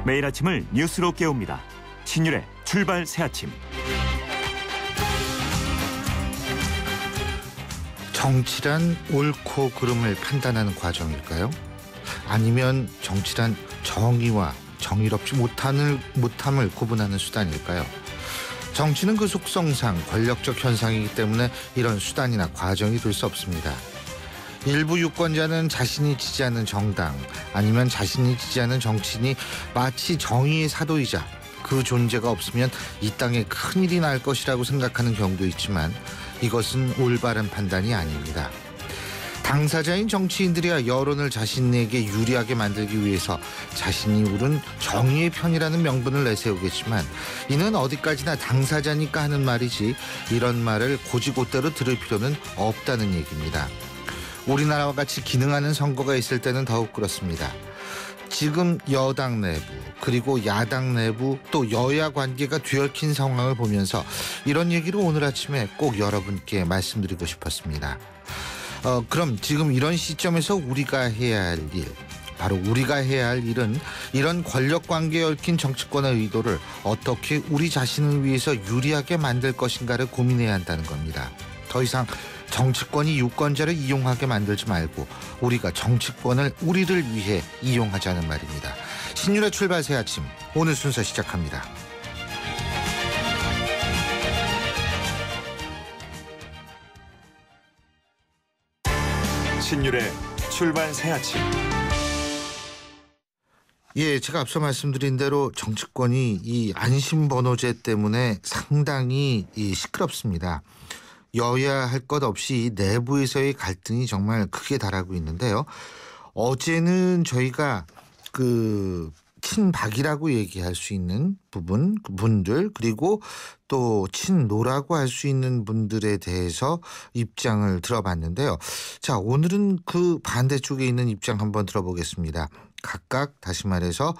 매일 아침을 뉴스로 깨웁니다. 신율의 출발 새아침. 정치란 옳고 그름을 판단하는 과정일까요? 아니면 정치란 정의와 정의롭지 못함을 구분하는 수단일까요? 정치는 그 속성상 권력적 현상이기 때문에 이런 수단이나 과정이 될 수 없습니다. 일부 유권자는 자신이 지지하는 정당 아니면 자신이 지지하는 정치인이 마치 정의의 사도이자 그 존재가 없으면 이 땅에 큰일이 날 것이라고 생각하는 경우도 있지만 이것은 올바른 판단이 아닙니다. 당사자인 정치인들이야 여론을 자신에게 유리하게 만들기 위해서 자신이 옳은 정의의 편이라는 명분을 내세우겠지만 이는 어디까지나 당사자니까 하는 말이지 이런 말을 곧이곧대로 들을 필요는 없다는 얘기입니다. 우리나라와 같이 기능하는 선거가 있을 때는 더욱 그렇습니다. 지금 여당 내부 그리고 야당 내부 또 여야 관계가 뒤얽힌 상황을 보면서 이런 얘기를 오늘 아침에 꼭 여러분께 말씀드리고 싶었습니다. 그럼 지금 이런 시점에서 우리가 해야 할 일, 바로 우리가 해야 할 일은 이런 권력관계에 얽힌 정치권의 의도를 어떻게 우리 자신을 위해서 유리하게 만들 것인가를 고민해야 한다는 겁니다. 더 이상 정치권이 유권자를 이용하게 만들지 말고 우리가 정치권을 우리를 위해 이용하자는 말입니다. 신율의 출발 새 아침, 오늘 순서 시작합니다. 신율의 출발 새 아침. 예, 제가 앞서 말씀드린 대로 정치권이 이 안심번호제 때문에 상당히 시끄럽습니다. 여야 할 것 없이 내부에서의 갈등이 정말 크게 달하고 있는데요. 어제는 저희가 친박이라고 얘기할 수 있는 분들 그리고 또 친노라고 할 수 있는 분들에 대해서 입장을 들어봤는데요. 자, 오늘은 그 반대쪽에 있는 입장 한번 들어보겠습니다. 각각 다시 말해서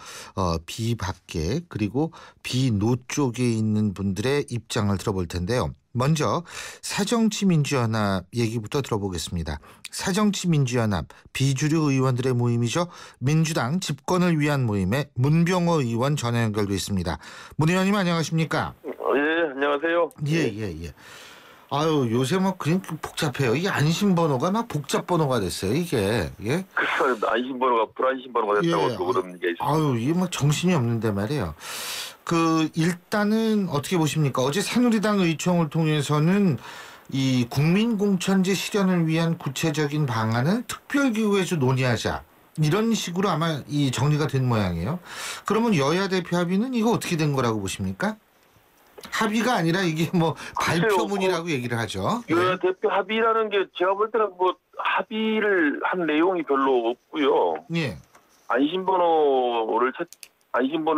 비박계 그리고 비노 쪽에 있는 분들의 입장을 들어볼 텐데요. 먼저 새정치민주연합 얘기부터 들어보겠습니다. 새정치민주연합 비주류 의원들의 모임이죠. 민주당 집권을 위한 모임에 문병호 의원 전화 연결돼 있습니다. 문 의원님 안녕하십니까? 예, 안녕하세요. 예. 아유, 요새 뭐 그냥 복잡해요. 이 안심번호가 막 복잡번호가 됐어요, 이게. 예? 그래서 안심번호가 불안심번호가 됐다고 또 그런 얘기가 있어요. 아유, 이게 뭐 정신이 없는데 말이에요. 일단은 어떻게 보십니까? 어제 새누리당 의총을 통해서는 이 국민공천제 실현을 위한 구체적인 방안을 특별기구에서 논의하자. 이런 식으로 아마 이 정리가 된 모양이에요. 그러면 여야 대표 합의는 이거 어떻게 된 거라고 보십니까? 합의가 아니라 이게 뭐 발표문이라고 얘기를 하죠. 여야 대표 합의라는 게 제가 볼 때는 뭐 합의를 한 내용이 별로 없고요. 예. 안심번호에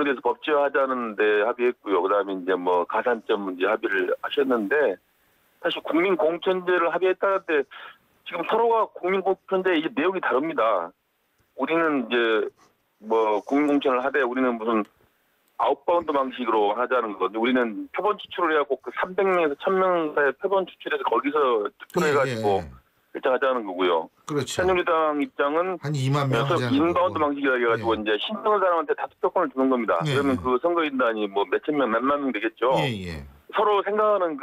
대해서 법제화하자는데 합의했고요. 그다음에 이제 뭐 가산점 문제 합의를 하셨는데 사실 국민공천제를 합의했다는데 지금 서로가 국민공천제 이게 내용이 다릅니다. 우리는 이제 뭐 국민공천을 하되 우리는 무슨 아웃바운드 방식으로 하자는 거거든요. 우리는 표본 추출을 해갖고 그 300명에서 1000명 사이 표본 추출해서 거기서 투표해가지고 결정하자는 거고요. 그렇죠. 새누리당 입장은 한 2만 명 하자는 인바운드 방식이라 해가지고 이제 신청한 사람한테 다 투표권을 주는 겁니다. 그러면 그 선거인단이 뭐 몇천 명, 몇만 명 되겠죠. 서로 생각하는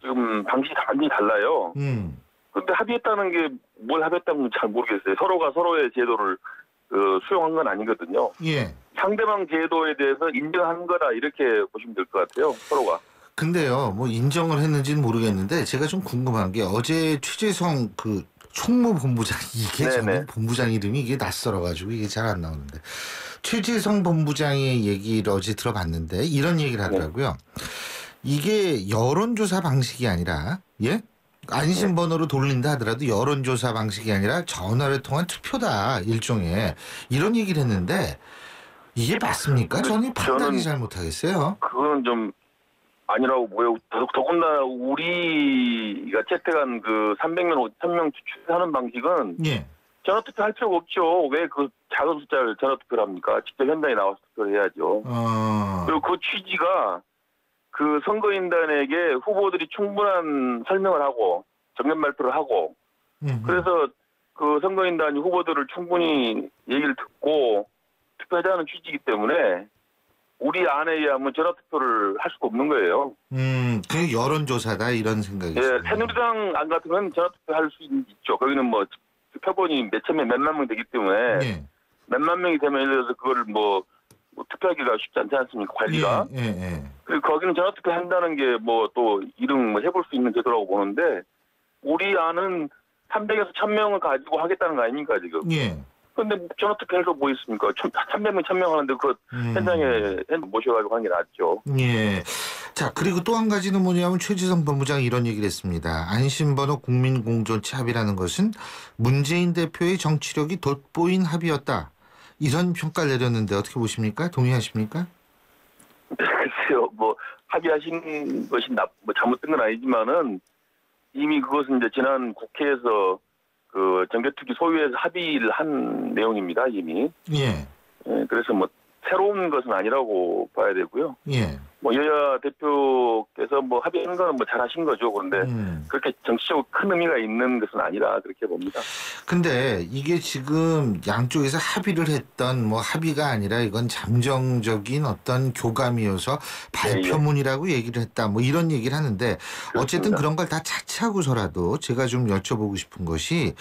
지금 방식이 완전히 달라요. 그런데 합의했다는 게 뭘 합의했다는 잘 모르겠어요. 서로가 서로의 제도를 수용한 건 아니거든요. 상대방 제도에 대해서 인정한 거다 이렇게 보시면 될 것 같아요. 서로가. 근데요, 뭐 인정을 했는지는 모르겠는데 제가 좀 궁금한 게 어제 최재성 총무본부장 이게 저는 본부장 이름이 이게 낯설어가지고 이게 잘 안 나오는데 최재성 본부장의 얘기를 어제 들어봤는데 이런 얘기를 하더라고요. 이게 여론조사 방식이 아니라 안심번호로 돌린다 하더라도 여론조사 방식이 아니라 전화를 통한 투표다 일종의 이런 얘기를 했는데 이게 맞습니까? 저는 판단이 잘 못하겠어요. 그거는 좀 아니라고 보여요. 더군다나 우리가 채택한 그 300명, 1000명 추출하는 방식은 전화투표 할 필요가 없죠. 왜 그 작은 숫자를 전화투표를 합니까? 직접 현장에 나와서 투표를 해야죠. 그리고 그 취지가 그 선거인단에게 후보들이 충분한 설명을 하고 정면 발표를 하고 그래서 그 선거인단이 후보들을 충분히 얘기를 듣고 투표하자는 취지이기 때문에 우리 안에 의하면 전화투표를 할 수가 없는 거예요. 그 여론조사다 이런 생각이 예, 있어요. 새누리당 안 같으면 전화투표 할 수 있죠. 거기는 뭐 표본이 몇천 명, 몇만 명 되기 때문에 예. 몇만 명이 되면 예를 들어서 그거를 뭐 투표하기가 쉽지 않지 않습니까? 관리가. 예. 그리고 거기는 전화투표 한다는 게 뭐 또 이름 뭐 해볼 수 있는 제도라고 보는데 우리 안은 300에서 1000명을 가지고 하겠다는 거 아닙니까 지금? 예. 근데 전화투표 해서 뭐 있습니까? 300명, 1000명 하는데 그 현장에 모셔가지고 하는 게 낫죠. 예. 자, 그리고 또 한 가지는 뭐냐면 최지성 본부장이 이런 얘기를 했습니다. 안심번호 국민공존체 합의라는 것은 문재인 대표의 정치력이 돋보인 합의였다. 이런 평가를 내렸는데 어떻게 보십니까? 동의하십니까? 글쎄요, 뭐 합의하신 것이 뭐 잘못된 건 아니지만은 이미 그것은 이제 지난 국회에서 그 정개특위 소위에서 합의를 한 내용입니다, 이미. 예. 예, 그래서 뭐 새로운 것은 아니라고 봐야 되고요. 예. 뭐 여야 대표께서 뭐 합의하는 거는 뭐 잘하신 거죠. 그런데 그렇게 정치적으로 큰 의미가 있는 것은 아니라 그렇게 봅니다. 근데 이게 지금 양쪽에서 합의를 했던 뭐 합의가 아니라 이건 잠정적인 어떤 교감이어서 발표문이라고 얘기를 했다. 뭐 이런 얘기를 하는데 어쨌든 그렇습니다. 그런 걸 다 차치하고서라도 제가 좀 여쭤보고 싶은 것이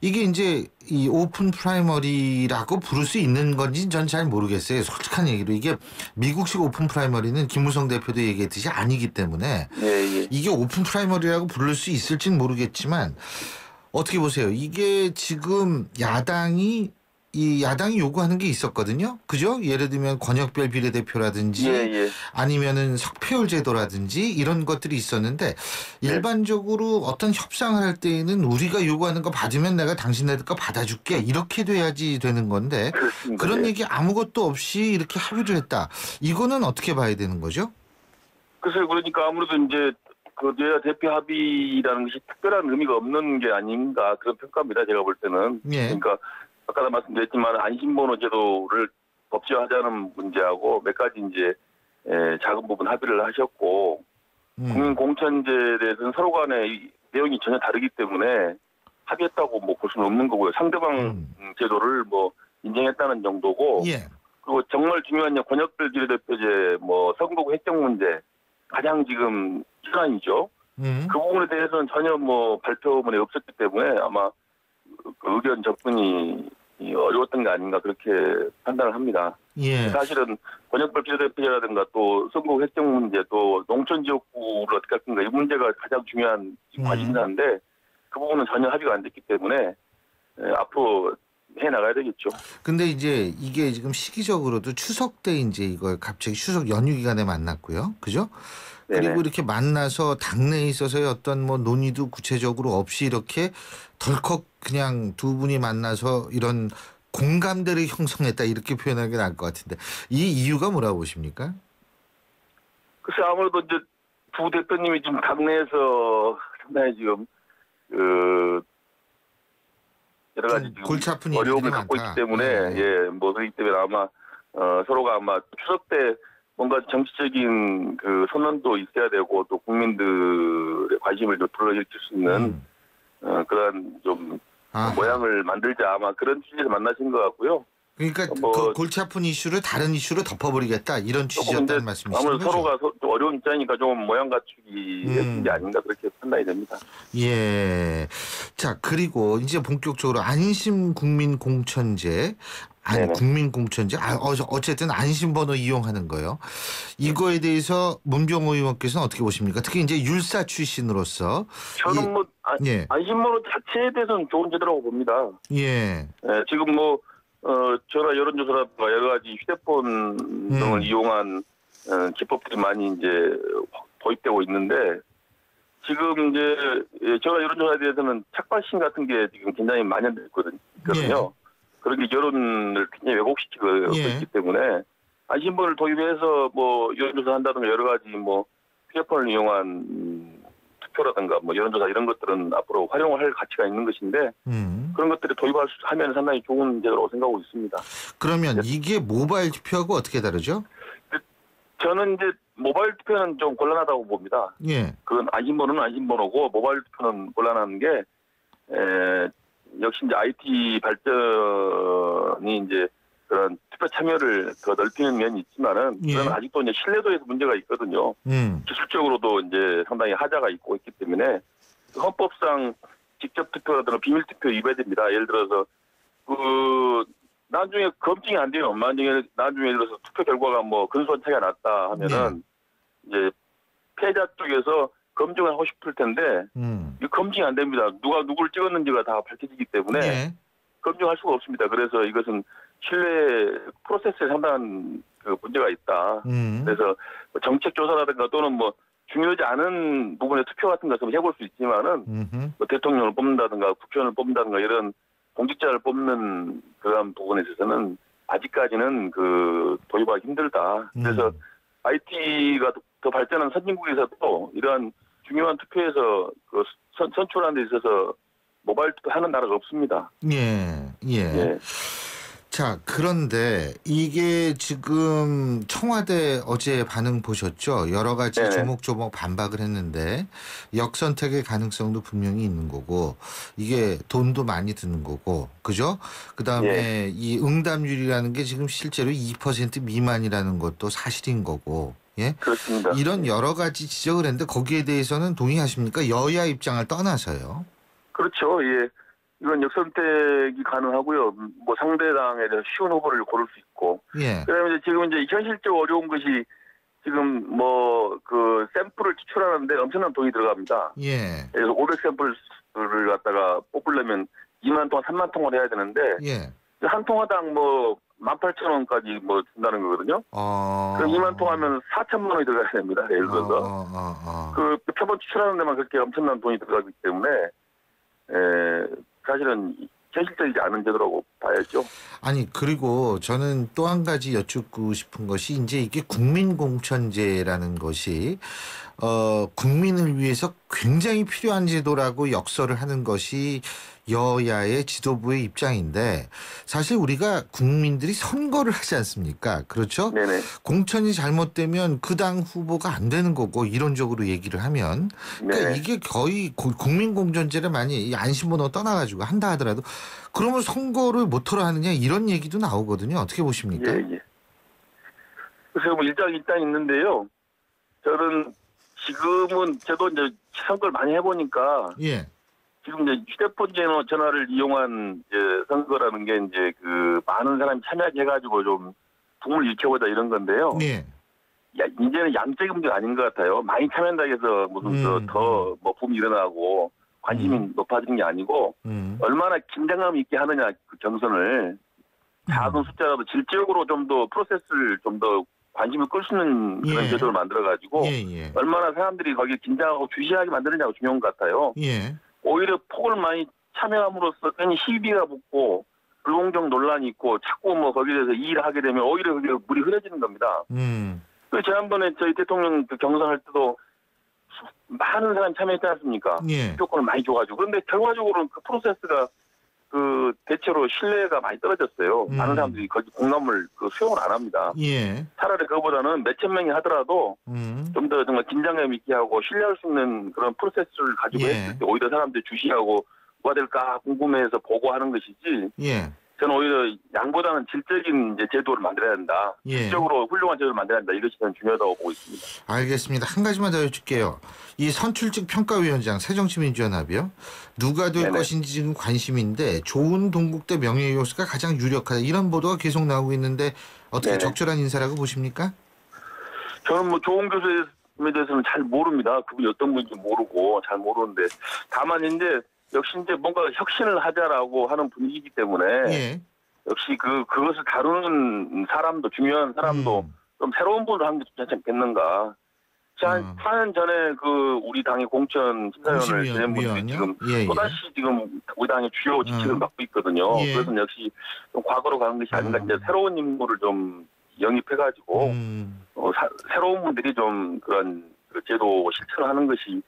이게 이제 이 오픈 프라이머리라고 부를 수 있는 건지 전 잘 모르겠어요. 솔직한 얘기로 이게 미국식 오픈 프라이머리는 김무성 대표도 얘기했듯이 아니기 때문에 예. 이게 오픈 프라이머리라고 부를 수 있을지는 모르겠지만 어떻게 보세요? 이게 지금 야당이 요구하는 게 있었거든요. 그죠? 예를 들면 권역별 비례대표라든지 예. 아니면은 석패율 제도라든지 이런 것들이 있었는데 일반적으로 어떤 협상을 할 때에는 우리가 요구하는 거 받으면 내가 당신네들 거 받아줄게 이렇게 돼야지 되는 건데 그렇습니다. 그런 얘기 아무것도 없이 이렇게 합의를 했다. 이거는 어떻게 봐야 되는 거죠? 글쎄요, 그러니까 아무래도 이제 그 여야 대표 합의라는 것이 특별한 의미가 없는 게 아닌가 그런 평가입니다. 제가 볼 때는. 예. 그러니까 아까도 말씀드렸지만 안심번호 제도를 법제화하자는 문제하고 몇 가지 이제 작은 부분 합의를 하셨고 국민공천제에 대해서는 서로 간의 내용이 전혀 다르기 때문에 합의했다고 뭐 볼 수는 없는 거고요. 상대방 제도를 뭐 인정했다는 정도고 예. 그리고 정말 중요한 권역별 비례대표제 뭐 선거구 획정 문제 가장 지금 현안이죠. 그 부분에 대해서는 전혀 뭐 발표문에 없었기 때문에 아마 그 의견 접근이 어려웠던 게 아닌가 그렇게 판단을 합니다. 예. 사실은 권역별 비례대표제라든가 또 선거구 획정 문제 또 농촌 지역구를 어떻게 할 건가 이 문제가 가장 중요한 관심사인데 그 부분은 전혀 합의가 안 됐기 때문에 앞으로 해 나가야 되겠죠. 근데 이제 이게 지금 시기적으로도 추석 때 이제 이걸 갑자기 추석 연휴 기간에 만났고요. 그죠? 네네. 그리고 이렇게 만나서 당내에 있어서의 어떤 뭐 논의도 구체적으로 없이 이렇게 덜컥 그냥 두 분이 만나서 이런 공감대를 형성했다 이렇게 표현하는 게 나을 것 같은데 이 이유가 뭐라고 보십니까? 글쎄 아무래도 이제 두 대표님이 지금 당내에서 상당히 지금 그 여러 가지 지금 골치 아픈 어려움을 일들이 갖고 많다. 있기 때문에 뭐 그렇기 때문에 아마 서로가 아마 추석 때 뭔가 정치적인 그 선언도 있어야 되고 또 국민들의 관심을 좀 불러일으킬 수 있는 그런 좀 모양을 만들자 아마 그런 취지에서 만나신 것 같고요. 그러니까 뭐 그 골치 아픈 이슈를 다른 이슈로 덮어버리겠다 이런 취지였다는 말씀이시죠? 아무래도 서로가 좀 어려운 입장이니까 좀 모양 갖추기 했던 게 아닌가 그렇게 판단이 됩니다. 예. 자 그리고 이제 본격적으로 안심 국민 공천제 국민공천제 어쨌든 안심번호 이용하는 거요. 이거에 대해서 문병호 의원께서는 어떻게 보십니까? 특히 이제 율사 출신으로서 저는 안심번호 자체에 대해서는 좋은 제도라고 봅니다. 예. 지금 뭐 전화 여론조사라든가 여러 가지 휴대폰 등을 이용한 기법들이 많이 이제 도입되고 있는데 지금 이제 전화 여론조사에 대해서는 착발신 같은 게 지금 굉장히 만연되거든요. 그런 게 여론을 굉장히 왜곡시키고 있기 때문에 안심번호를 도입해서 뭐 여론조사 한다든가 여러 가지 뭐 휴대폰을 이용한 투표라든가 뭐 여론조사 이런 것들은 앞으로 활용을 할 가치가 있는 것인데 그런 것들을 도입하면 상당히 좋은 제도라고 생각하고 있습니다. 그러면 이게 모바일 투표하고 어떻게 다르죠? 저는 이제 모바일 투표는 좀 곤란하다고 봅니다. 예. 그건 안심번호는 안심번호고 모바일 투표는 곤란한 게 역시 이제 IT 발전이 이제 그런 투표 참여를 더 넓히는 면이 있지만은 예. 그건 아직도 이제 신뢰도에서 문제가 있거든요. 기술적으로도 이제 상당히 하자가 있고 있기 때문에 헌법상 직접 투표라든가 비밀 투표 위배됩니다. 예를 들어서 그 나중에 검증이 안 돼요. 나중에 예를 들어서 투표 결과가 뭐 근소한 차이가 났다 하면은 이제 패자 쪽에서 검증을 하고 싶을 텐데 이 검증이 안 됩니다. 누가 누구를 찍었는지가 다 밝혀지기 때문에 예. 검증할 수가 없습니다. 그래서 이것은 신뢰 프로세스에 상당한 그 문제가 있다. 그래서 뭐 정책 조사라든가 또는 뭐 중요하지 않은 부분의 투표 같은 것은 해볼 수 있지만은 뭐 대통령을 뽑는다든가 국회의원을 뽑는다든가 이런 공직자를 뽑는 그런 부분에 있어서는 아직까지는 그 도입하기 힘들다. 그래서 IT가 더 발전한 선진국에서도 이러한 중요한 투표에서 그 선출하는 데 있어서 모바일 투표하는 나라가 없습니다. 예. 예. 자, 그런데 이게 지금 청와대 어제 반응 보셨죠? 여러 가지 네네. 조목조목 반박을 했는데 역선택의 가능성도 분명히 있는 거고 이게 돈도 많이 드는 거고 그죠? 그다음에 이 응답률이라는 게 지금 실제로 2% 미만이라는 것도 사실인 거고 예? 그렇습니다. 이런 여러 가지 지적을 했는데 거기에 대해서는 동의하십니까? 여야 입장을 떠나서요. 그렇죠. 예. 이건 역선택이 가능하고요. 뭐 상대당에 대해서 쉬운 후보를 고를 수 있고. 예. 그다음에 이제 지금 이제 현실적으로 어려운 것이 지금 뭐 그 샘플을 추출하는데 엄청난 돈이 들어갑니다. 예. 그래서 500샘플을 갖다가 뽑으려면 2만 통, 3만 통을 해야 되는데 예. 한 통화당 뭐 18,000원까지 뭐 준다는 거거든요. 그럼 2만 통 하면 4천만 원이 들어가야 됩니다. 예를 들어서. 그 표본 추출하는 데만 그렇게 엄청난 돈이 들어가기 때문에 사실은 현실적이지 않은 제도라고 봐야죠. 아니 그리고 저는 또 한 가지 여쭙고 싶은 것이 이제 이게 국민공천제라는 것이 국민을 위해서 굉장히 필요한 제도라고 역설을 하는 것이 여야의 지도부의 입장인데 사실 우리가 국민들이 선거를 하지 않습니까? 그렇죠? 네네. 공천이 잘못되면 그 당 후보가 안 되는 거고 이론적으로 얘기를 하면 그러니까 네네. 이게 거의 국민공천제를 많이 안심번호 떠나가지고 한다 하더라도 그러면 선거를 못하러 하느냐 이런 얘기도 나오거든요. 어떻게 보십니까? 예. 그래서 뭐 일장 있는데요. 저는 지금은 저도 이제 선거를 많이 해보니까 예. 지금 이제 휴대폰 전화를 이용한 이제 선거라는 게 이제 그 많은 사람이 참여하게 해가지고 좀 붐을 일으켜보자 이런 건데요. 예. 이제는 양적인 문제가 아닌 것 같아요. 많이 참여한다고 해서 무슨 더 뭐 붐이 일어나고 관심이 높아지는 게 아니고 얼마나 긴장감 있게 하느냐 그 경선을 작은 숫자라도 질적으로 좀 더 프로세스를 좀 더 관심을 끌 수 있는 그런 예. 제도를 만들어가지고 예. 얼마나 사람들이 거기에 긴장하고 주시하게 만드느냐가 중요한 것 같아요. 예. 오히려 폭을 많이 참여함으로써 괜히 시비가 붙고 불공정 논란이 있고 자꾸 뭐 거기에 대해서 이의를 하게 되면 오히려 그게 물이 흐려지는 겁니다. 그래서 지난번에 저희 대통령 그 경선할 때도 많은 사람이 참여했지 않습니까? 예. 조건을 많이 줘가지고. 그런데 결과적으로는 그 프로세스가 그 대체로 신뢰가 많이 떨어졌어요. 많은 사람들이 거기 공감을 그 수용을 안 합니다. 예. 차라리 그거보다는 몇천 명이 하더라도 좀 더 정말 긴장감 있게 하고 신뢰할 수 있는 그런 프로세스를 가지고 예. 했을 때 오히려 사람들이 주시하고 뭐가 될까 궁금해해서 보고하는 것이지. 예. 저는 오히려 양보다는 질적인 이제 제도를 만들어야 한다. 예. 질적으로 훌륭한 제도를 만들어야 한다. 이것이 저는 중요하다고 보고 있습니다. 알겠습니다. 한 가지만 더 여쭐게요. 이 선출직 평가위원장 새정치민주연합이요. 누가 될 네네. 것인지 지금 관심인데 좋은 동국대 명예교수가 가장 유력하다. 이런 보도가 계속 나오고 있는데 어떻게 네네. 적절한 인사라고 보십니까? 저는 뭐 조은 교수에 대해서는 잘 모릅니다. 그분이 어떤 분인지 모르고 잘 모르는데 다만 이제 역시 이제 뭔가 혁신을 하자라고 하는 분위기이기 때문에 예. 역시 그것을 다루는 사람도 중요한 사람도 좀 새로운 분을 하는 게 좋지 않겠는가. 한 4년 전에 그 우리 당의 공천 심사위원을 지낸 분들이 지금 예. 또다시 지금 우리 당의 주요 직책을 맡고 있거든요. 예. 그래서 역시 좀 과거로 가는 것이 아닌가. 이제 새로운 인물을 좀 영입해가지고 새로운 분들이 좀 그런 그 제도 실천하는 것이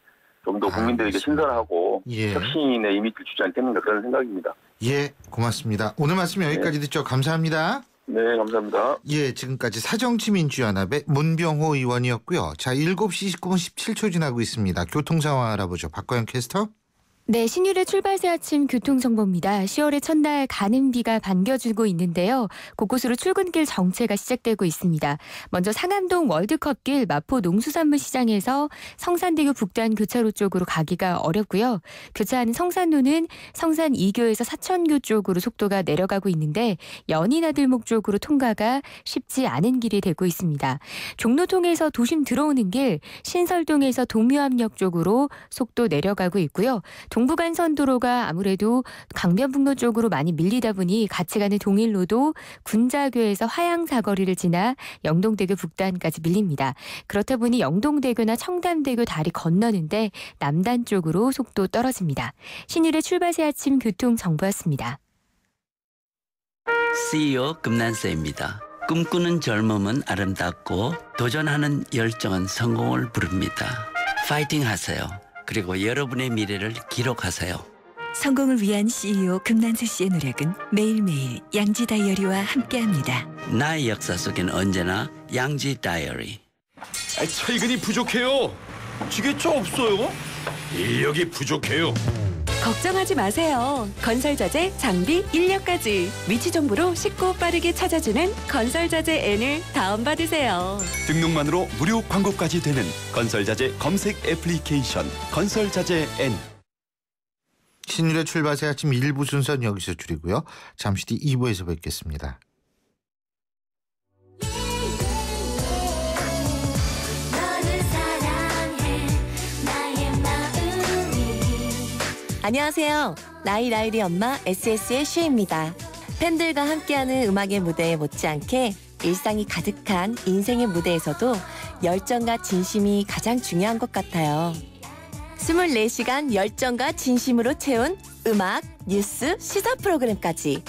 좀 더 국민들에게 알겠습니다. 신선하고 예. 혁신의 이미지를 주지 않겠는가 그런 생각입니다. 예, 고맙습니다. 오늘 말씀 여기까지 듣죠. 감사합니다. 네, 감사합니다. 예, 지금까지 사정치민주연합의 문병호 의원이었고요. 자, 7시 19분 17초 지나고 있습니다. 교통 상황 알아보죠. 박거영 캐스터. 네, 신율의 출발새 아침 교통정보입니다. 10월의 첫날 가는 비가 반겨주고 있는데요. 곳곳으로 출근길 정체가 시작되고 있습니다. 먼저 상암동 월드컵길 마포 농수산물 시장에서 성산대교 북단 교차로 쪽으로 가기가 어렵고요. 교차하는 성산로는 성산 2교에서 사천교 쪽으로 속도가 내려가고 있는데 연인아들목 쪽으로 통과가 쉽지 않은 길이 되고 있습니다. 종로통에서 도심 들어오는 길 신설동에서 동묘암역 쪽으로 속도 내려가고 있고요. 동부간선도로가 아무래도 강변북로 쪽으로 많이 밀리다 보니 같이 가는 동일로도 군자교에서 화양사거리를 지나 영동대교 북단까지 밀립니다. 그렇다 보니 영동대교나 청담대교 다리 건너는데 남단 쪽으로 속도 떨어집니다. 신율의 출발새 아침 교통정보였습니다. CEO 금난세입니다. 꿈꾸는 젊음은 아름답고 도전하는 열정은 성공을 부릅니다. 파이팅 하세요. 그리고 여러분의 미래를 기록하세요. 성공을 위한 CEO 금난세 씨의 노력은 매일매일 양지 다이어리와 함께합니다. 나의 역사 속엔 언제나 양지 다이어리. 철근이 부족해요. 지게차 없어요? 인력이 부족해요. 걱정하지 마세요. 건설자재, 장비, 인력까지 위치 정보로 쉽고 빠르게 찾아주는 건설자재 N을 다운받으세요. 등록만으로 무료 광고까지 되는 건설자재 검색 애플리케이션 건설자재 N. 신율의 출발새 아침 1부 순서는 여기서 줄이고요. 잠시 뒤 2부에서 뵙겠습니다. 안녕하세요. 라이라이리 엄마 SS의 슈입니다. 팬들과 함께하는 음악의 무대에 못지않게 일상이 가득한 인생의 무대에서도 열정과 진심이 가장 중요한 것 같아요. 24시간 열정과 진심으로 채운 음악, 뉴스, 시사 프로그램까지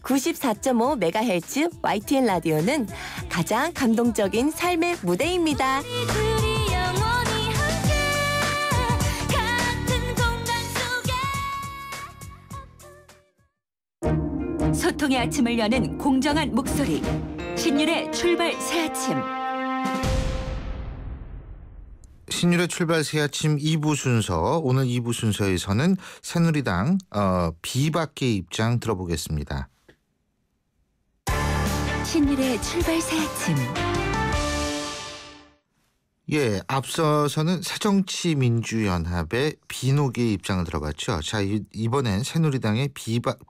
94.5MHz YTN 라디오는 가장 감동적인 삶의 무대입니다. 소통의 아침을 여는 공정한 목소리. 신율의 출발 새 아침. 신율의 출발새 아침 2부 순서, 오늘 2부 순서에서는 새누리당 비박계 입장 들어보겠습니다. 신율의 출발 새 아침. 예, 앞서서는 새정치민주연합의 비노기의 입장을 들어봤죠. 자, 이번엔 새누리당의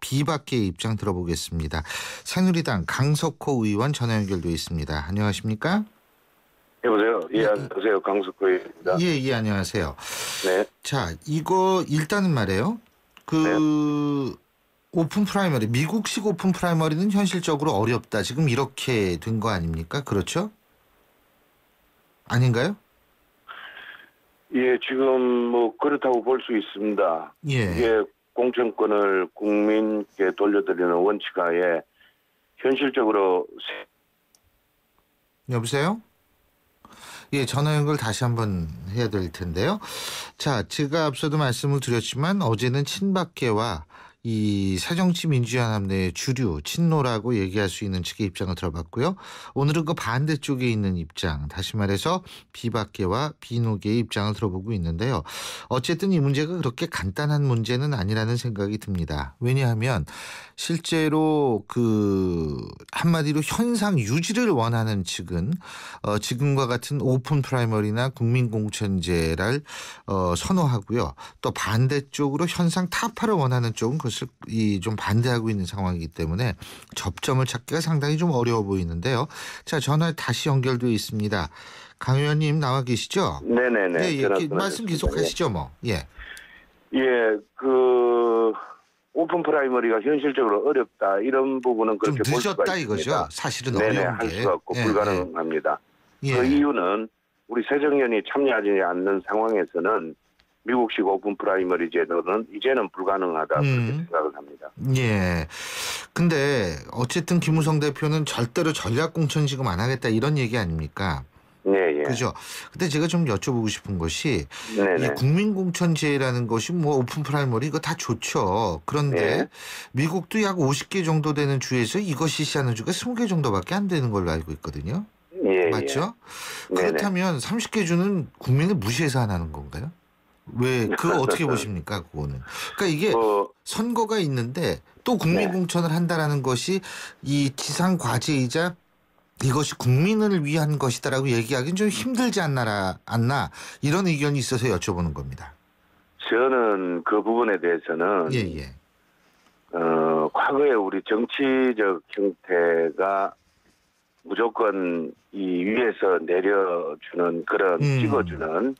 비박계의 입장 들어보겠습니다. 새누리당 강석호 의원 전화 연결돼 있습니다. 안녕하십니까? 여보세요? 예, 안녕하세요. 강석호입니다. 예, 안녕하세요. 네. 자, 이거 일단은 말이에요. 네. 오픈 프라이머리, 미국식 오픈 프라이머리는 현실적으로 어렵다. 지금 이렇게 된 거 아닙니까? 그렇죠? 아닌가요? 예, 지금 뭐 그렇다고 볼 수 있습니다. 예. 이게 공천권을 국민께 돌려드리는 원칙하에 현실적으로 여보세요? 예, 전화 연결 다시 한번 해야 될 텐데요. 자, 제가 앞서도 말씀을 드렸지만 어제는 친박계와 이 새정치민주연합 내 주류 친노라고 얘기할 수 있는 측의 입장을 들어봤고요. 오늘은 그 반대쪽에 있는 입장, 다시 말해서 비박계와 비노계의 입장을 들어보고 있는데요. 어쨌든 이 문제가 그렇게 간단한 문제는 아니라는 생각이 듭니다. 왜냐하면 실제로 한마디로 현상 유지를 원하는 측은 지금과 같은 오픈 프라이머리나 국민공천제를 선호하고요. 또 반대쪽으로 현상 타파를 원하는 쪽은 그것을 좀 반대하고 있는 상황이기 때문에 접점을 찾기가 상당히 좀 어려워 보이는데요. 자, 전화 다시 연결되어 있습니다. 강 의원님 나와 계시죠? 네네네. 예, 말씀 계속하시죠, 뭐. 예. 예, 오픈 프라이머리가 현실적으로 어렵다 이런 부분은 그렇게 좀 볼 수가 늦었다 있습니다. 이거죠. 사실은 네네, 어려운 할 게. 수가 없고 불가능합니다. 예. 그 이유는 우리 새정연이 참여하지 않는 상황에서는 미국식 오픈 프라이머리 제도는 이제는 불가능하다 그렇게 생각을 합니다. 예. 근데 어쨌든 김무성 대표는 절대로 전략공천 지금 안 하겠다 이런 얘기 아닙니까? 네, 예. 그죠. 근데 제가 좀 여쭤보고 싶은 것이 네네. 이 국민공천제라는 것이 뭐 오픈 프라이머리 이거 다 좋죠. 그런데 네. 미국도 약 50개 정도 되는 주에서 이거 실시하는 주가 20개 정도밖에 안 되는 걸로 알고 있거든요. 예, 맞죠? 예. 그렇다면 30개 주는 국민을 무시해서 안 하는 건가요? 왜 그거 어떻게 보십니까? 그거는. 그러니까 이게 선거가 있는데 또 국민 공천을 한다라는 것이 이 지상 과제이자 이것이 국민을 위한 것이다라고 얘기하기는 좀 힘들지 않나 이런 의견이 있어서 여쭤보는 겁니다. 저는 그 부분에 대해서는 과거에 우리 정치적 형태가 무조건 이 위에서 내려주는 그런 찍어주는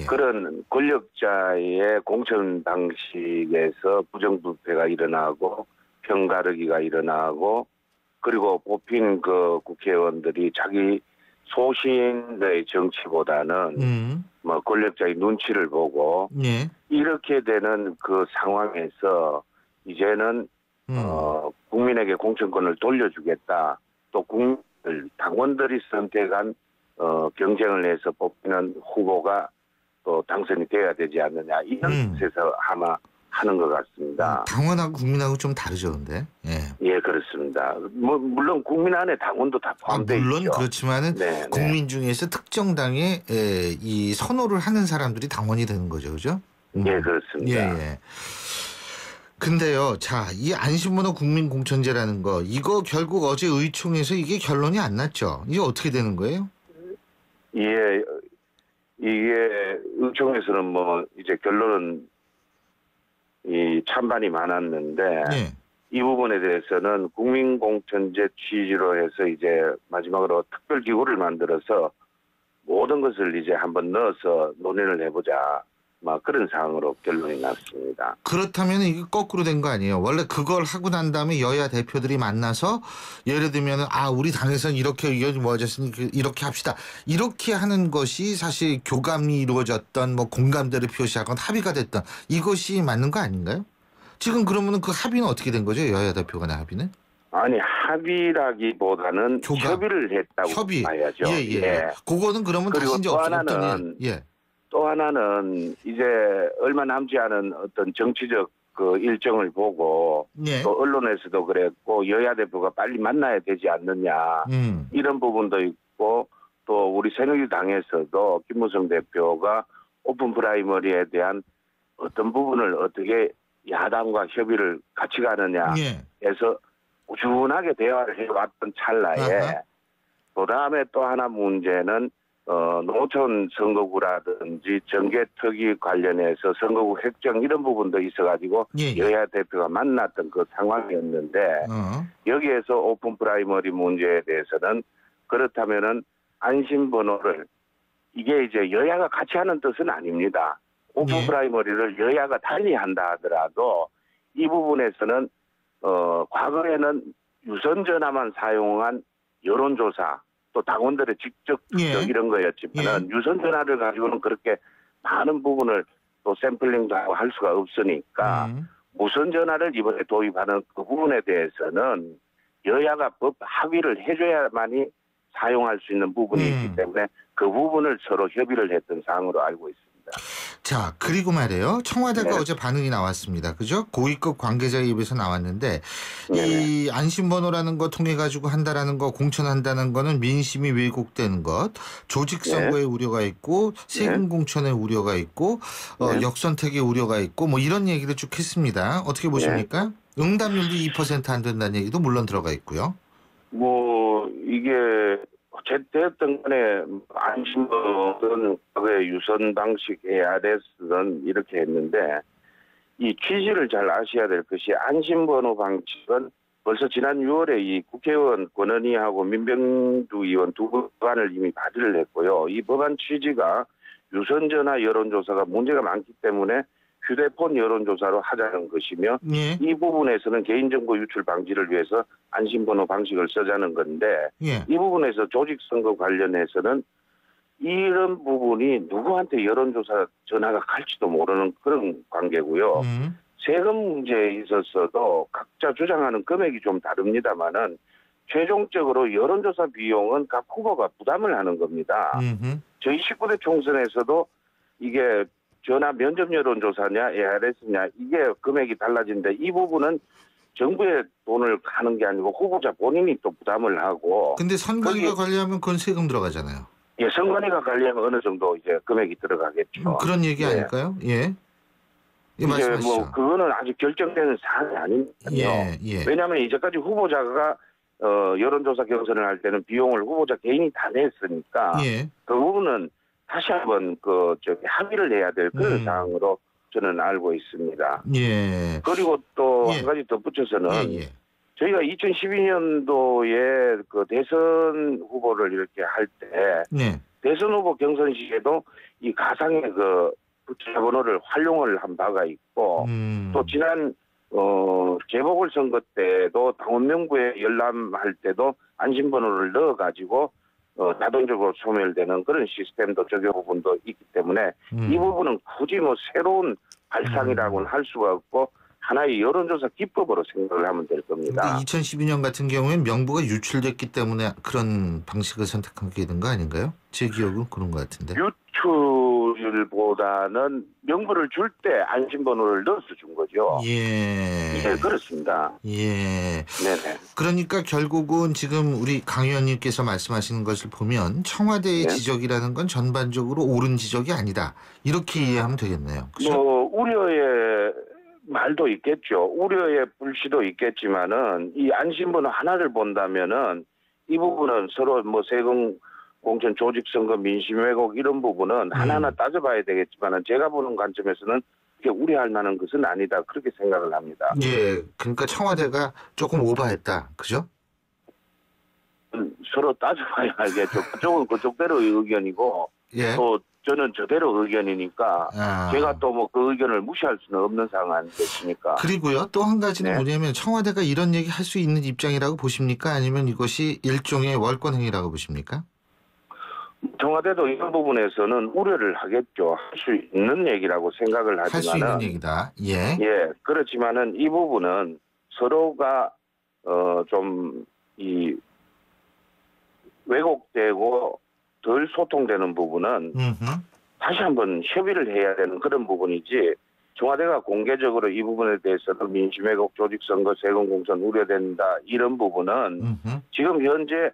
그런 권력자의 공천 방식에서 부정부패가 일어나고 편가르기가 일어나고 그리고 뽑힌 그 국회의원들이 자기 소신의 정치보다는 뭐 권력자의 눈치를 보고 이렇게 되는 그 상황에서 이제는 국민에게 공천권을 돌려주겠다. 또 당원들이 선택한 경쟁을 해서 뽑히는 후보가 또 당선이 돼야 되지 않느냐 이런 뜻에서 아마 하는 것 같습니다. 당원하고 국민하고 좀 다르죠, 근데. 예, 그렇습니다. 뭐 물론 국민 안에 당원도 다 포함되어 있죠. 물론 그렇지만은 국민 중에서 특정 당에 이 선호를 하는 사람들이 당원이 되는 거죠, 그죠? 예, 그렇습니다. 근데요, 자, 이 안심번호 국민공천제라는 거, 이거 결국 어제 의총에서 이게 결론이 안 났죠? 이게 어떻게 되는 거예요? 예, 이게 의총에서는 뭐 이제 결론은 이 찬반이 많았는데 이 부분에 대해서는 국민공천제 취지로 해서 이제 마지막으로 특별기구를 만들어서 모든 것을 이제 한번 넣어서 논의를 해보자. 막 그런 상황으로 결론이 났습니다. 그렇다면 이게 거꾸로 된 거 아니에요? 원래 그걸 하고 난 다음에 여야 대표들이 만나서 예를 들면 우리 당에서는 이렇게 의견이 모아졌으니 이렇게 합시다. 이렇게 하는 것이 사실 교감이 이루어졌던 뭐 공감대를 표시하건 합의가 됐던 이것이 맞는 거 아닌가요? 지금 그러면은 그 합의는 어떻게 된 거죠? 여야 대표 간의 합의는? 아니 합의라기보다는 협의를 했다고 봐야죠. 그거는 그러면 다시 이제 없었던 또 하나는 이제 얼마 남지 않은 어떤 정치적 그 일정을 보고 또 언론에서도 그랬고 여야 대표가 빨리 만나야 되지 않느냐 이런 부분도 있고 또 우리 새누리당에서도 김무성 대표가 오픈 프라이머리에 대한 어떤 부분을 어떻게 야당과 협의를 같이 가느냐 해서 꾸준하게 대화를 해왔던 찰나에 그다음에 또 하나 문제는 농촌 선거구라든지 정개특위 관련해서 선거구 획정 이런 부분도 있어가지고 여야 대표가 만났던 그 상황이었는데 여기에서 오픈 프라이머리 문제에 대해서는 그렇다면은 안심번호를 이게 이제 여야가 같이 하는 뜻은 아닙니다. 오픈 프라이머리를 여야가 달리 한다 하더라도 이 부분에서는 과거에는 유선 전화만 사용한 여론조사 또 당원들의 직접 추적 이런 거였지만은 유선 전화를 가지고는 그렇게 많은 부분을 또 샘플링도 하고 할 수가 없으니까 무선 전화를 이번에 도입하는 그 부분에 대해서는 여야가 법 합의를 해줘야만이 사용할 수 있는 부분이 있기 때문에 그 부분을 서로 협의를 했던 사항으로 알고 있습니다. 자, 그리고 말이에요. 청와대가 어제 반응이 나왔습니다. 그죠? 고위급 관계자의 입에서 나왔는데 이 안심번호라는 거 통해 가지고 한다라는 거 공천한다는 거는 민심이 왜곡되는 것, 조직 선거의 우려가 있고 세금 공천의 우려가 있고 역선택의 우려가 있고 뭐 이런 얘기를 쭉 했습니다. 어떻게 보십니까? 응답률도 2% 안 된다는 얘기도 물론 들어가 있고요. 뭐 이게 어쨌든 간에 안심번호는 과거에 유선 방식 ARS는 이렇게 했는데 이 취지를 잘 아셔야 될 것이 안심번호 방식은 벌써 지난 6월에 이 국회의원 권은희하고 민병두 의원 두 법안을 이미 발의를 했고요. 이 법안 취지가 유선전화 여론조사가 문제가 많기 때문에 휴대폰 여론조사로 하자는 것이며 이 부분에서는 개인정보 유출 방지를 위해서 안심번호 방식을 쓰자는 건데 이 부분에서 조직선거 관련해서는 이런 부분이 누구한테 여론조사 전화가 갈지도 모르는 그런 관계고요. 세금 문제에 있어서도 각자 주장하는 금액이 좀 다릅니다만은 최종적으로 여론조사 비용은 각 후보가 부담을 하는 겁니다. 저희 19대 총선에서도 이게 전화 면접 여론조사냐 ARS냐 이게 금액이 달라진데 이 부분은 정부의 돈을 가는 게 아니고 후보자 본인이 또 부담을 하고. 근데 선거기가 관리하면 그건 세금 들어가잖아요. 예, 선관위가 관리하면 어느 정도 이제 금액이 들어가겠죠. 그런 얘기 아닐까요? 예. 이제 뭐 그거는 아직 결정되는 사안이 아니니까요. 예. 왜냐하면 이제까지 후보자가 여론조사 경선을 할 때는 비용을 후보자 개인이 다 냈으니까 그 부분은 다시 한번 합의를 해야 될 그런 사항으로 저는 알고 있습니다. 예. 그리고 또 한 가지 덧붙여서는 저희가 2012년도에 그 대선 후보를 이렇게 할 때 대선 후보 경선 시에도 이 가상의 그 부채번호를 활용을 한 바가 있고 또 지난 재보궐선거 때도 당원 명부에 열람할 때도 안심번호를 넣어가지고 자동적으로 소멸되는 그런 시스템도 적용 부분도 있기 때문에 이 부분은 굳이 뭐 새로운 발상이라고는 할 수가 없고 하나의 여론조사 기법으로 생각을 하면 될 겁니다. 그러니까 2012년 같은 경우에는 명부가 유출됐기 때문에 그런 방식을 선택하게 된 거 아닌가요? 제 기억은 그런 것 같은데. 유출보다는 명부를 줄 때 안심번호를 넣어서 준 거죠. 예, 그렇습니다. 예. 네네. 그러니까 결국은 지금 우리 강 의원님께서 말씀하시는 것을 보면 청와대의 지적이라는 건 전반적으로 옳은 지적이 아니다. 이렇게 이해하면 되겠네요. 그렇죠? 뭐 우려의 말도 있겠죠. 우려의 불씨도 있겠지만은 이 안심번호 하나를 본다면은 이 부분은 서로 뭐 세금 공천 조직 선거 민심 왜곡 이런 부분은 하나하나 따져봐야 되겠지만은 제가 보는 관점에서는 그렇게 우려할 만한 것은 아니다. 그렇게 생각을 합니다. 예. 그러니까 청와대가 조금 오버했다. 그죠? 서로 따져봐야 알겠죠. 그쪽은 그쪽대로의 의견이고 또 저는 저대로 의견이니까 제가 또 뭐 그 의견을 무시할 수는 없는 상황 아니겠습니까? 그리고요. 또 한 가지는 뭐냐면 청와대가 이런 얘기 할 수 있는 입장이라고 보십니까? 아니면 이것이 일종의 월권 행위라고 보십니까? 청와대도 이런 부분에서는 우려를 하겠죠. 할 수 있는 얘기라고 생각을 하지만은 할 수 있는 얘기다. 예. 그렇지만은 이 부분은 서로가 좀 이 왜곡되고 덜 소통되는 부분은 다시 한번 협의를 해야 되는 그런 부분이지 청와대가 공개적으로 이 부분에 대해서는 민심 왜곡 조직선거 세금 공천 우려된다 이런 부분은 지금 현재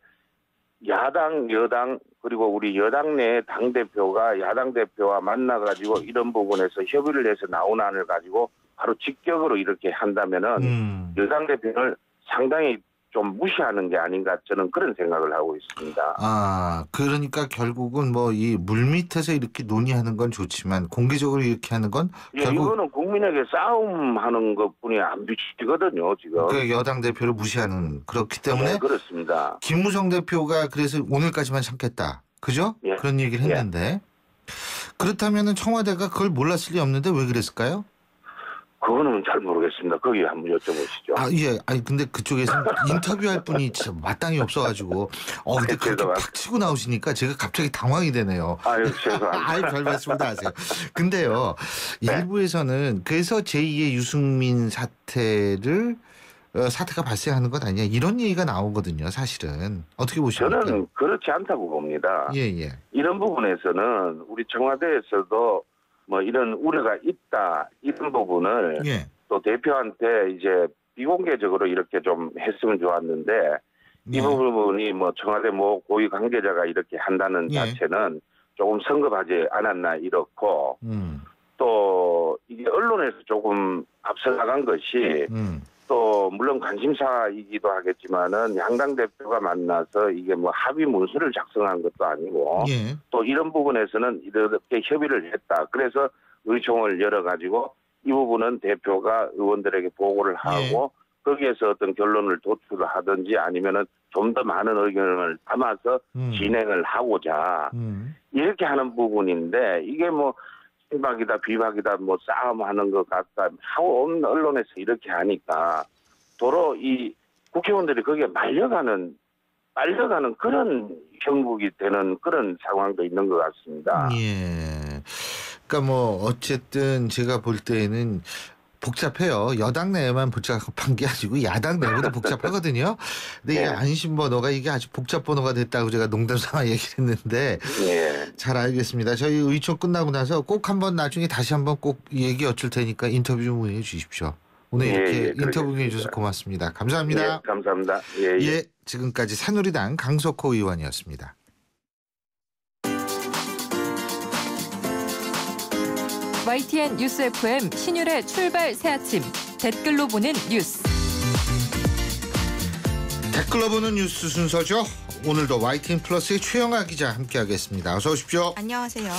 야당 여당 그리고 우리 여당 내 당대표가 야당 대표와 만나가지고 이런 부분에서 협의를 해서 나온 안을 가지고 바로 직격으로 이렇게 한다면은 여당 대표를 상당히 좀 무시하는 게 아닌가 저는 그런 생각을 하고 있습니다. 그러니까 결국은 뭐 이 물밑에서 이렇게 논의하는 건 좋지만 공개적으로 이렇게 하는 건 이거는 국민에게 싸움하는 것뿐이 안 비치거든요 지금. 그 여당 대표를 무시하는 그렇기 때문에 그렇습니다. 김무성 대표가 그래서 오늘까지만 참겠다. 그죠? 그런 얘기를 했는데 그렇다면은 청와대가 그걸 몰랐을 리 없는데 왜 그랬을까요? 그거는 잘 모르겠습니다. 거기 한번 여쭤보시죠. 아니 근데 그쪽에서 인터뷰할 분이 진짜 마땅히 없어가지고 근데 그렇게 팍 치고 나오시니까 제가 갑자기 당황이 되네요. 죄송합니다. 별 말씀을 다 하세요. 근데요 일부에서는 그래서 제2의 유승민 사태가 발생하는 것 아니냐 이런 얘기가 나오거든요. 사실은 어떻게 보십니까? 저는 그렇지 않다고 봅니다. 이런 부분에서는 우리 청와대에서도 뭐 이런 우려가 있다 이런 부분을 또 대표한테 이제 비공개적으로 이렇게 좀 했으면 좋았는데 이 부분이 뭐 청와대 뭐 고위 관계자가 이렇게 한다는 자체는 조금 성급하지 않았나 이렇고 또 이게 언론에서 조금 앞서 나간 것이 또 물론 관심사이기도 하겠지만은 양당 대표가 만나서 이게 뭐 합의 문서를 작성한 것도 아니고 또 이런 부분에서는 이렇게 협의를 했다. 그래서 의총을 열어가지고 이 부분은 대표가 의원들에게 보고를 하고 거기에서 어떤 결론을 도출을 하든지 아니면은 좀 더 많은 의견을 담아서 진행을 하고자 이렇게 하는 부분인데 이게 뭐 비박이다 비박이다 뭐 싸움하는 것 같다 하고 언론에서 이렇게 하니까 도로 이 국회의원들이 거기에 말려가는 그런 형국이 되는 그런 상황도 있는 것 같습니다. 그러니까 뭐 어쨌든 제가 볼 때는 복잡해요. 여당 내에만 복잡한 게 아니고 야당 내부도 복잡하거든요. 근데 이게 안심번호가 이게 아주 복잡번호가 됐다고 제가 농담삼아 얘기를 했는데 잘 알겠습니다. 저희 의총 끝나고 나서 꼭 한번 나중에 다시 한번 꼭 얘기 여쭐 테니까 인터뷰 좀 해 주십시오. 오늘 이렇게 인터뷰해 주셔서 고맙습니다. 감사합니다. 감사합니다. 지금까지 새누리당 강석호 의원이었습니다. YTN 뉴스 FM 신율의 출발 새아침 댓글로 보는 뉴스. 댓글로 보는 뉴스 순서죠. 오늘도 YTN 플러스의 최영아 기자 함께하겠습니다. 어서 오십시오. 안녕하세요.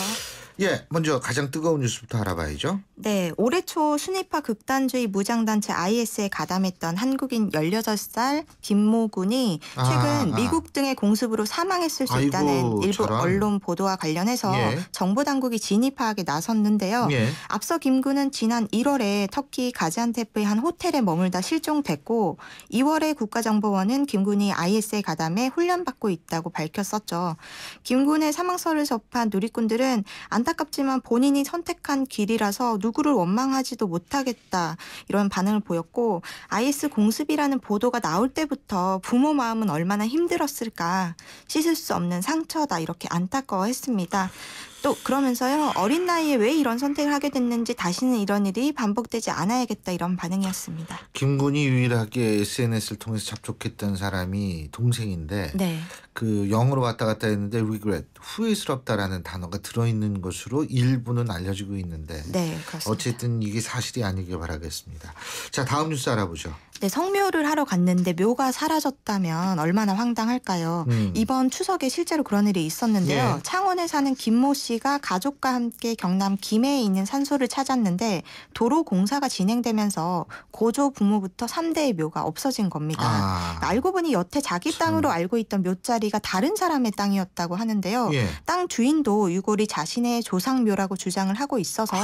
예, 먼저 가장 뜨거운 뉴스부터 알아봐야죠. 네, 올해 초 순위파 극단주의 무장단체 IS에 가담했던 한국인 16살 김모 군이 최근 미국 등의 공습으로 사망했을 수 있다는 일부 언론 보도와 관련해서 정보당국이 진위 파악에 나섰는데요. 앞서 김 군은 지난 1월에 터키 가지안테프의 한 호텔에 머물다 실종됐고 2월에 국가정보원은 김 군이 IS에 가담해 훈련받고 있다고 밝혔었죠. 김 군의 사망설을 접한 누리꾼들은 안타깝지만 본인이 선택한 길이라서 누구를 원망하지도 못하겠다 이런 반응을 보였고 IS 공습이라는 보도가 나올 때부터 부모 마음은 얼마나 힘들었을까 씻을 수 없는 상처다 이렇게 안타까워했습니다. 또 그러면서요 어린 나이에 왜 이런 선택을 하게 됐는지 다시는 이런 일이 반복되지 않아야겠다 이런 반응이었습니다. 김 군이 유일하게 SNS를 통해서 접촉했던 사람이 동생인데 그 영어로 왔다 갔다 했는데 regret, 후회스럽다라는 단어가 들어있는 것으로 일부는 알려지고 있는데 그렇습니다. 어쨌든 이게 사실이 아니길 바라겠습니다. 자, 다음 뉴스 알아보죠. 네, 성묘를 하러 갔는데 묘가 사라졌다면 얼마나 황당할까요? 이번 추석에 실제로 그런 일이 있었는데요. 창원에 사는 김모 씨가 가족과 함께 경남 김해에 있는 산소를 찾았는데 도로 공사가 진행되면서 고조 부모부터 3대의 묘가 없어진 겁니다. 알고 보니 여태 자기 땅으로 알고 있던 묘자리가 다른 사람의 땅이었다고 하는데요. 땅 주인도 유골이 자신의 조상묘라고 주장을 하고 있어서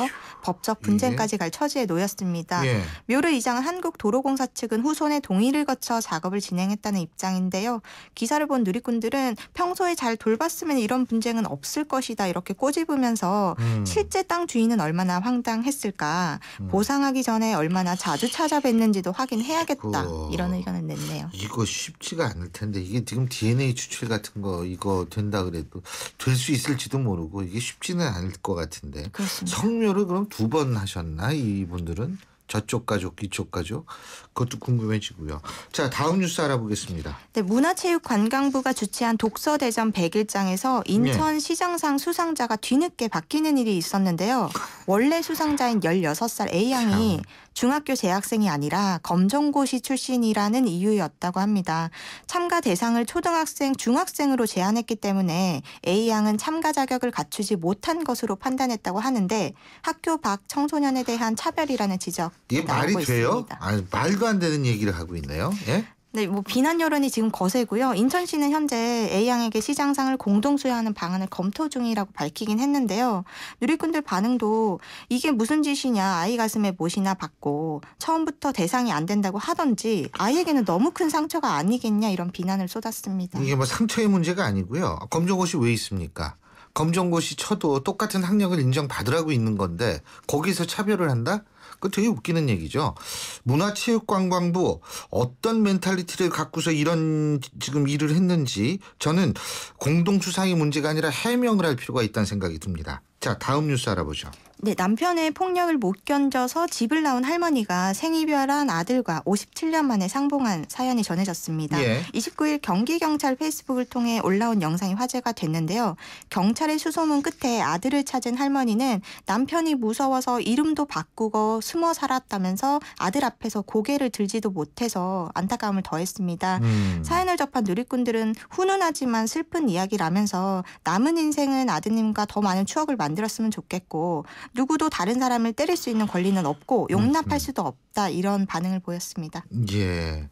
법적 분쟁까지 갈 처지에 놓였습니다. 묘를 이장한 한국도로공사 측은 후손의 동의를 거쳐 작업을 진행했다는 입장인데요. 기사를 본 누리꾼들은 평소에 잘 돌봤으면 이런 분쟁은 없을 것이다 이렇게 꼬집으면서 실제 땅 주인은 얼마나 황당했을까 보상하기 전에 얼마나 자주 찾아뵀는지도 확인해야겠다 이런 의견을 냈네요. 이거 쉽지가 않을 텐데 이게 지금 DNA 추출 같은 거 이거 된다 그래도 될 수 있을지도 모르고 이게 쉽지는 않을 것 같은데. 그렇습니다. 성묘를 그럼 2번 하셨나 이분들은? 저쪽 가족, 이쪽 가족 그것도 궁금해지고요. 자, 다음 뉴스 알아보겠습니다. 네, 문화체육관광부가 주최한 독서대전 100일장에서 인천시장상 수상자가 뒤늦게 바뀌는 일이 있었는데요. 원래 수상자인 16살 A양이 중학교 재학생이 아니라 검정고시 출신이라는 이유였다고 합니다. 참가 대상을 초등학생, 중학생으로 제한했기 때문에 A양은 참가 자격을 갖추지 못한 것으로 판단했다고 하는데 학교 밖 청소년에 대한 차별이라는 지적 이게 말이 돼요? 있습니다. 말도 안 되는 얘기를 하고 있네요. 예? 네, 비난 여론이 지금 거세고요. 인천시는 현재 A양에게 시장상을 공동 수여하는 방안을 검토 중이라고 밝히긴 했는데요. 누리꾼들 반응도 이게 무슨 짓이냐, 아이 가슴에 못이나 받고 처음부터 대상이 안 된다고 하던지 아이에게는 너무 큰 상처가 아니겠냐 이런 비난을 쏟았습니다. 이게 뭐 상처의 문제가 아니고요. 검정고시 왜 있습니까? 검정고시 쳐도 똑같은 학력을 인정받으라고 있는 건데 거기서 차별을 한다? 그거 되게 웃기는 얘기죠. 문화체육관광부 어떤 멘탈리티를 갖고서 이런 지금 일을 했는지 저는 공동수상의 문제가 아니라 해명을 할 필요가 있다는 생각이 듭니다. 자, 다음 뉴스 알아보죠. 네, 남편의 폭력을 못 견뎌서 집을 나온 할머니가 생이별한 아들과 57년 만에 상봉한 사연이 전해졌습니다. 29일 경기경찰 페이스북을 통해 올라온 영상이 화제가 됐는데요. 경찰의 수소문 끝에 아들을 찾은 할머니는 남편이 무서워서 이름도 바꾸고 숨어 살았다면서 아들 앞에서 고개를 들지도 못해서 안타까움을 더했습니다. 사연을 접한 누리꾼들은 훈훈하지만 슬픈 이야기라면서 남은 인생은 아드님과 더 많은 추억을 만들었으면 좋겠고 누구도 다른 사람을 때릴 수 있는 권리는 없고 용납할 수도 없다 이런 반응을 보였습니다. 예,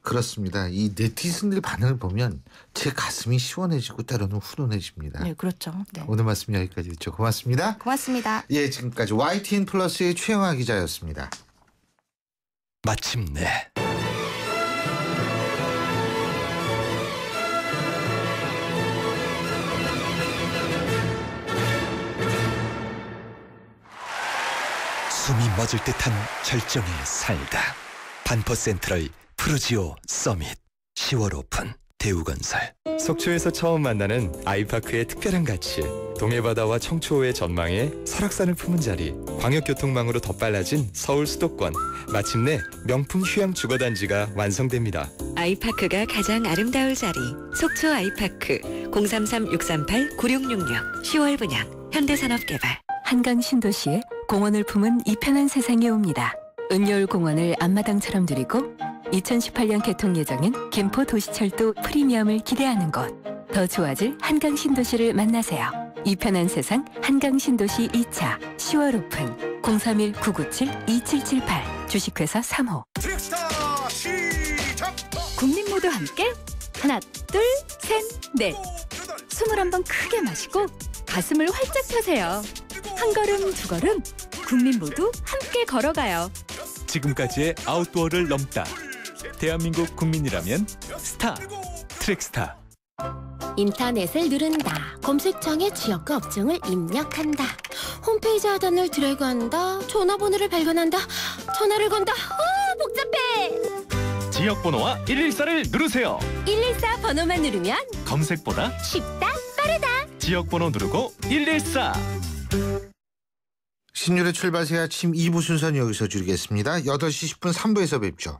그렇습니다. 이 네티즌들 반응을 보면 제 가슴이 시원해지고 때로는 훈훈해집니다. 네, 그렇죠. 네. 오늘 말씀 여기까지 듣죠. 고맙습니다. 고맙습니다. 예, 지금까지 YTN 플러스의 최영아 기자였습니다. 마침내 숨이 멎을 듯한 절정에 살다. 반포 센트럴 푸르지오 서밋 10월 오픈 대우건설. 속초에서 처음 만나는 아이파크의 특별한 가치. 동해바다와 청초호의 전망에 설악산을 품은 자리. 광역교통망으로 더 빨라진 서울 수도권. 마침내 명품 휴양 주거단지가 완성됩니다. 아이파크가 가장 아름다울 자리. 속초 아이파크 033-638-9666 10월 분양 현대산업개발. 한강 신도시의 공원을 품은 이 편한 세상이 옵니다. 은여울 공원을 앞마당처럼 누리고 2018년 개통 예정인 김포 도시철도 프리미엄을 기대하는 곳. 더 좋아질 한강 신도시를 만나세요. 이 편한 세상 한강 신도시 2차 10월 오픈 031-997-2778 주식회사 3호. 트랙스타 시작! 국민 모두 함께 하나 둘 셋 넷 21번 크게 마시고 가슴을 활짝 펴세요. 한 걸음 두 걸음 국민 모두 함께 걸어가요. 지금까지의 아웃도어를 넘다. 대한민국 국민이라면 스타 트랙스타. 인터넷을 누른다. 검색창에 지역과 업종을 입력한다. 홈페이지 하단을 드래그한다. 전화번호를 발견한다. 전화를 건다. 복잡해. 지역번호와 114를 누르세요. 114 번호만 누르면 검색보다 쉽다 빠르다. 지역번호 누르고 114. 신율의 출발 새 아침 2부 순서는 여기서 줄이겠습니다. 8시 10분 3부에서 뵙죠.